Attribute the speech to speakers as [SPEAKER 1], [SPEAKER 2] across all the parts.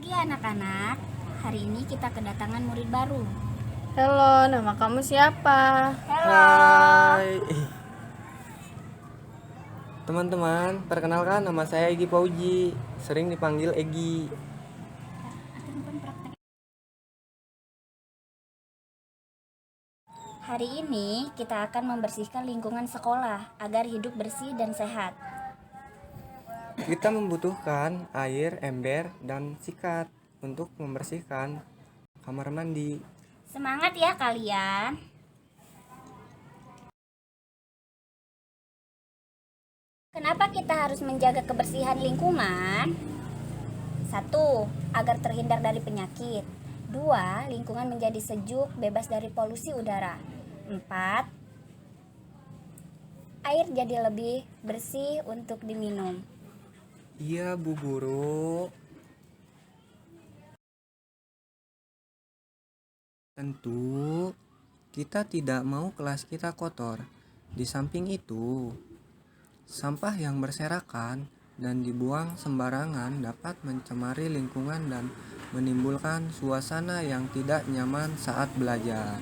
[SPEAKER 1] Pagi anak-anak, hari ini kita kedatangan murid baru.
[SPEAKER 2] Halo, nama kamu siapa?
[SPEAKER 3] Hai teman-teman, perkenalkan nama saya Egi Pauji, sering dipanggil Egi.
[SPEAKER 1] Hari ini kita akan membersihkan lingkungan sekolah agar hidup bersih dan sehat.
[SPEAKER 3] Kita membutuhkan air, ember, dan sikat untuk membersihkan kamar mandi.
[SPEAKER 1] Semangat ya kalian! Kenapa kita harus menjaga kebersihan lingkungan? 1. Agar terhindar dari penyakit. 2. Lingkungan menjadi sejuk, bebas dari polusi udara. 4. Air jadi lebih bersih untuk diminum.
[SPEAKER 3] Iya, Bu Guru. Tentu kita tidak mau kelas kita kotor. Di samping itu, sampah yang berserakan dan dibuang sembarangan dapat mencemari lingkungan dan menimbulkan suasana yang tidak nyaman saat belajar.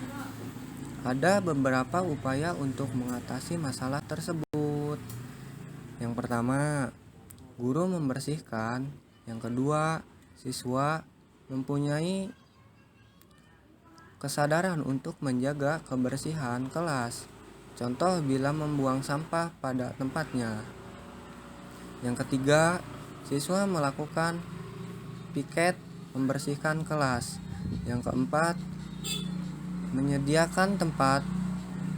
[SPEAKER 3] Ada beberapa upaya untuk mengatasi masalah tersebut. Yang pertama, guru membersihkan. Yang kedua, siswa mempunyai kesadaran untuk menjaga kebersihan kelas. Contoh bila membuang sampah pada tempatnya. Yang ketiga, siswa melakukan piket membersihkan kelas. Yang keempat, menyediakan tempat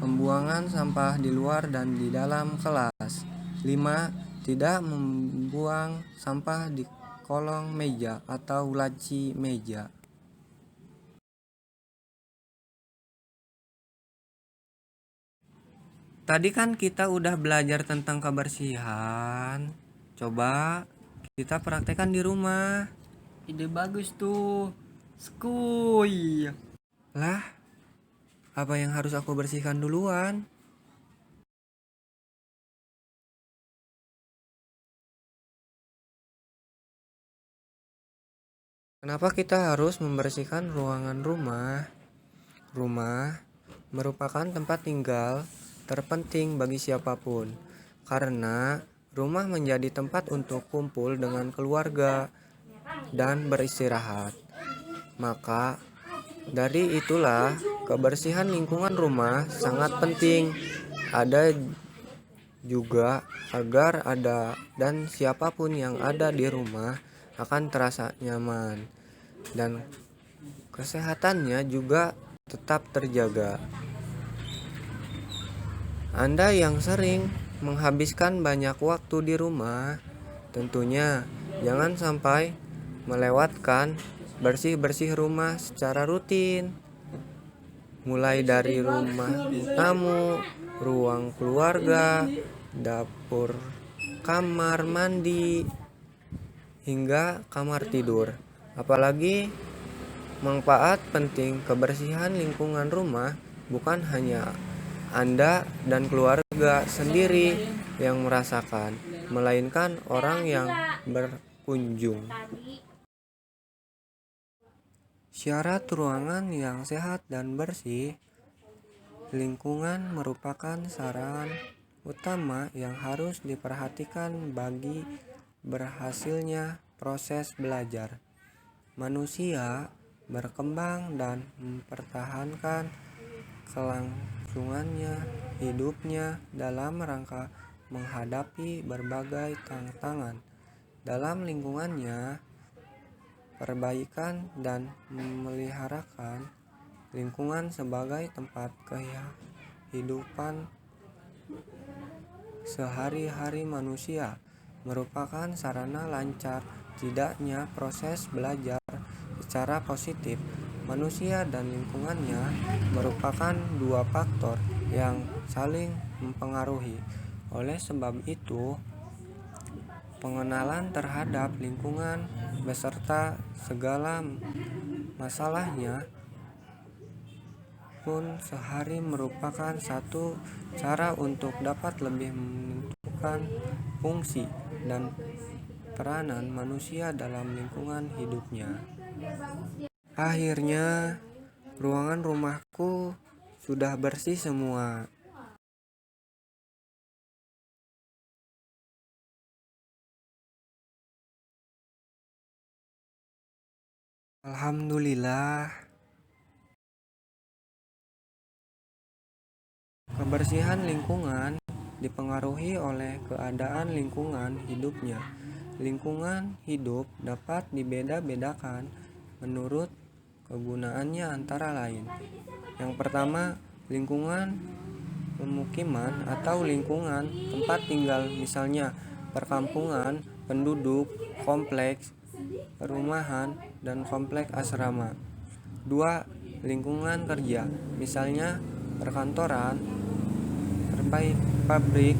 [SPEAKER 3] pembuangan sampah di luar dan di dalam kelas. 5. Tidak membuang sampah di kolong meja atau laci meja. Tadi kan kita udah belajar tentang kebersihan. Coba kita praktekkan di rumah.
[SPEAKER 4] Ide bagus tuh. Skuy.
[SPEAKER 3] Lah, apa yang harus aku bersihkan duluan? Kenapa kita harus membersihkan ruangan rumah? Rumah merupakan tempat tinggal terpenting bagi siapapun, karena rumah menjadi tempat untuk kumpul dengan keluarga dan beristirahat. Maka dari itulah kebersihan lingkungan rumah sangat penting. Ada juga agar ada dan siapapun yang ada di rumah akan terasa nyaman dan kesehatannya juga tetap terjaga. Anda yang sering menghabiskan banyak waktu di rumah, tentunya jangan sampai melewatkan bersih-bersih rumah secara rutin. Mulai dari rumah tamu, ruang keluarga, dapur, kamar mandi, hingga kamar tidur. Apalagi manfaat penting kebersihan lingkungan rumah bukan hanya Anda dan keluarga sendiri yang merasakan, melainkan orang yang berkunjung. Syarat ruangan yang sehat dan bersih. Lingkungan merupakan saran utama yang harus diperhatikan bagi berhasilnya proses belajar. Manusia berkembang dan mempertahankan kelangsungannya hidupnya dalam rangka menghadapi berbagai tantangan dalam lingkungannya. Perbaikan dan memeliharakan lingkungan sebagai tempat kehidupan sehari-hari manusia merupakan sarana lancar tidaknya proses belajar secara positif. Manusia dan lingkungannya merupakan dua faktor yang saling mempengaruhi. Oleh sebab itu, pengenalan terhadap lingkungan beserta segala masalahnya pun sehari merupakan satu cara untuk dapat lebih menentukan fungsi dan peranan manusia dalam lingkungan hidupnya. Akhirnya, ruangan rumahku sudah bersih semua. Alhamdulillah. Kebersihan lingkungan dipengaruhi oleh keadaan lingkungan hidupnya. Lingkungan hidup dapat dibeda-bedakan menurut kegunaannya antara lain. Yang pertama, lingkungan pemukiman atau lingkungan tempat tinggal, misalnya perkampungan, penduduk, kompleks perumahan, dan kompleks asrama. 2. Lingkungan kerja, misalnya perkantoran, pabrik,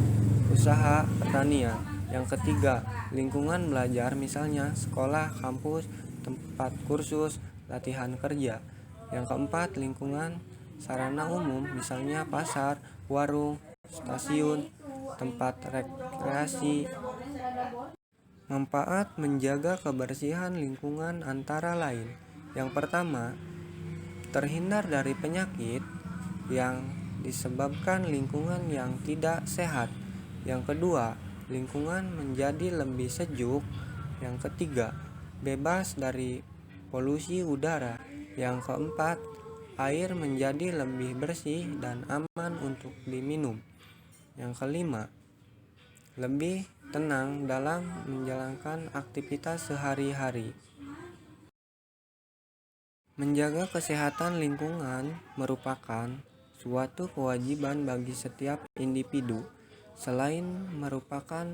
[SPEAKER 3] usaha pertanian. Yang ketiga, lingkungan belajar, misalnya sekolah, kampus, tempat kursus, latihan kerja. Yang keempat, lingkungan sarana umum, misalnya pasar, warung, stasiun, tempat rekreasi. Manfaat menjaga kebersihan lingkungan antara lain. Yang pertama, terhindar dari penyakit yang disebabkan lingkungan yang tidak sehat. Yang kedua, lingkungan menjadi lebih sejuk. Yang ketiga, bebas dari polusi udara. Yang keempat, air menjadi lebih bersih dan aman untuk diminum. Yang kelima, lebih tenang dalam menjalankan aktivitas sehari-hari. Menjaga kesehatan lingkungan merupakan suatu kewajiban bagi setiap individu. Selain merupakan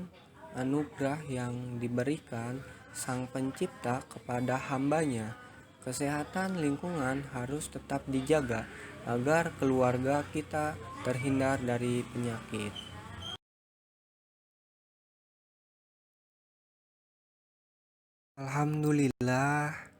[SPEAKER 3] anugerah yang diberikan Sang Pencipta kepada hambanya, kesehatan lingkungan harus tetap dijaga agar keluarga kita terhindar dari penyakit. Alhamdulillah.